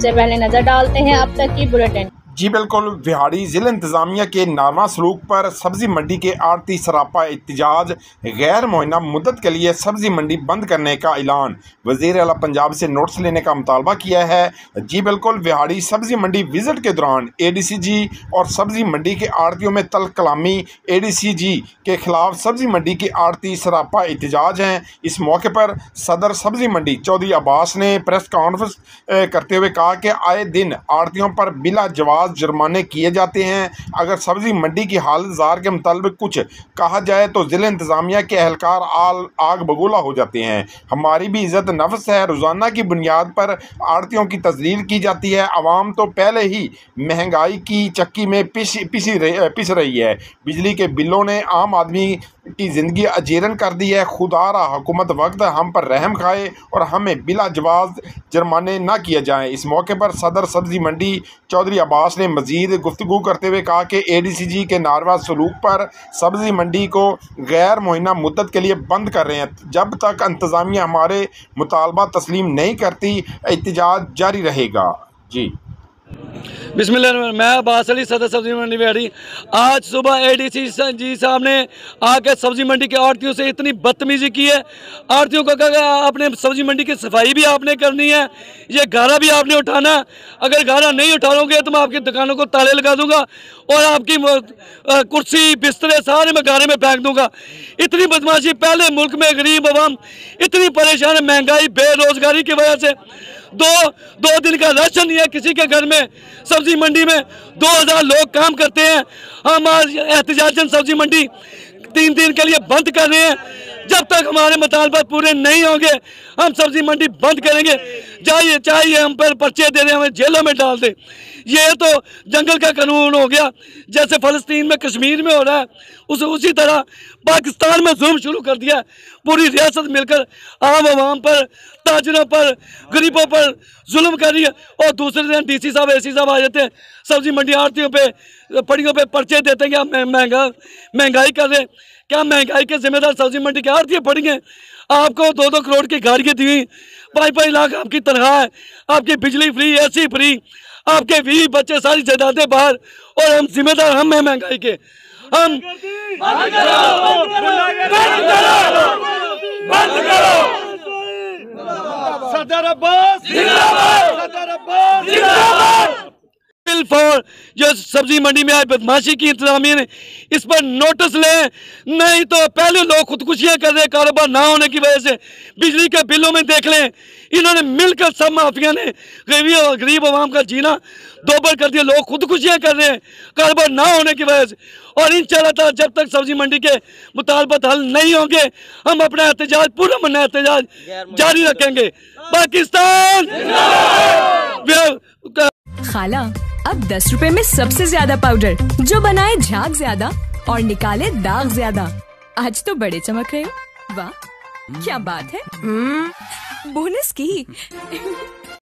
सबसे पहले नजर डालते हैं अब तक की बुलेटिन। जी बिल्कुल, विहाड़ी जिला इंतजामिया के नारवा सलूक पर सब्जी मंडी के आड़ती सरापा एहतजाज, गैर मुअय्यना मुद्दत के लिए सब्जी मंडी बंद करने का ऐलान, वज़ीर आला पंजाब से नोटिस लेने का मुतालबा किया है। जी बिल्कुल, विहाड़ी सब्जी मंडी विजिट के दौरान ADCG और सब्जी मंडी के आड़तियों में तल कलामी, ADCG के खिलाफ सब्जी मंडी के आड़ती सरापा एहतजाज हैं। इस मौके पर सदर सब्जी मंडी चौधरी अब्बास ने प्रेस कॉन्फ्रेंस करते हुए कहा कि आए दिन आड़तियों पर बिला जवाब जुर्माने किए जाते हैं। अगर सब्जी मंडी की हालत जार के मुताबिक कुछ कहा जाए तो जिला इंतजामिया के एहलकार आग बगूला हो जाते हैं। हमारी भी इज़्ज़त नफ्स है, रोज़ाना की बुनियाद पर आड़तियों की तजलील की जाती है। आवाम तो पहले ही महंगाई की चक्की में पिस रही है। बिजली के बिलों ने आम आदमी की ज़िंदगी अजीरन कर दी है। खुदारा हुकूमत वक्त हम पर रहम खाए और हमें बिला जवाब जुर्माने न किए जाएँ। इस मौके पर सदर सब्जी मंडी चौधरी अब्बास ने मज़ीद गुफ्तगू करते हुए कहा कि ADCG के नारवा सलूक पर सब्ज़ी मंडी को गैर मुअय्यना मुद्दत के लिए बंद कर रहे हैं। जब तक इंतज़ामिया हमारे मुतालबा तस्लीम नहीं करती, एहतजाज जारी रहेगा। जी बिस्मिल्लाह, मैं अब्बास अली, सदर सब्जी मंडी विहाड़ी। आज सुबह ADCG साहब ने आके सब्जी मंडी के आड़तियों से इतनी बदतमीजी की है। आड़तियों को कहा आपने सब्जी मंडी की सफाई भी आपने करनी है, ये गारा भी आपने उठाना है। अगर गारा नहीं उठाओगे तो मैं आपकी दुकानों को ताले लगा दूंगा और आपकी कुर्सी बिस्तरे सारे मैं गारे में फेंक दूंगा। इतनी बदमाशी, पहले मुल्क में गरीब अवाम इतनी परेशान है महंगाई बेरोजगारी की वजह से। दो दिन का राशन नहीं है किसी के घर में। सब्जी मंडी में 2000 लोग काम करते हैं। हम आज एहतजाजन सब्जी मंडी 3 दिन के लिए बंद कर रहे हैं। जब तक हमारे मुतालबा पूरे नहीं होंगे हम सब्जी मंडी बंद करेंगे। चाहिए हम पर पर्चे दे दें, हमें जेलों में डाल दें। ये तो जंगल का कानून हो गया, जैसे फ़लस्तीन में कश्मीर में हो रहा है उसी तरह पाकिस्तान में जुल्म शुरू कर दिया। पूरी रियासत मिलकर आम आवाम पर, ताजरों पर, गरीबों पर जुल्म कर रही है। और दूसरे दिन DC साहब AC साहब आ जाते हैं, सब्जी मंडी आड़तियों पे पड़ियों पे पर्चे देते हैं कि आप महंगाई कर रहे हैं। क्या महंगाई के जिम्मेदार सब्जी मंडी के आड़तियाँ पड़ी हैं? आपको 2-2 करोड़ की गाड़ियाँ दी हुई, 5-5 लाख आपकी तनख्वाह है, आपकी बिजली फ्री, AC फ्री, आपके 20 बच्चे, सारी जायदादें बाहर, और हम जिम्मेदार हम हैं महंगाई के। हम सदर अब्बास जिंदाबाद, सदर अब्बास जिंदाबाद। फॉर जो सब्जी मंडी में आज बदमाशी की इंतजामिया ने, इस पर नोटिस लें, नहीं तो पहले लोग खुदकुशियां कर रहे हैं कारोबार ना होने की वजह से। बिजली के बिलों में देख लें, इन्होंने मिलकर सब माफिया ने गरीब आवाम का जीना दोबर कर दिया। लोग खुदकुशियां कर रहे हैं कारोबार ना होने की वजह से। और इंशाअल्लाह जब तक सब्जी मंडी के मुतालबत हल नहीं होंगे हम अपना एहतजाज, पूरा मन्ना एहतजाज जारी रखेंगे। पाकिस्तान खाला, अब 10 रुपए में सबसे ज्यादा पाउडर, जो बनाए झाग ज्यादा और निकाले दाग ज्यादा। आज तो बड़े चमक रहे हो। वाह क्या बात है। बोनस की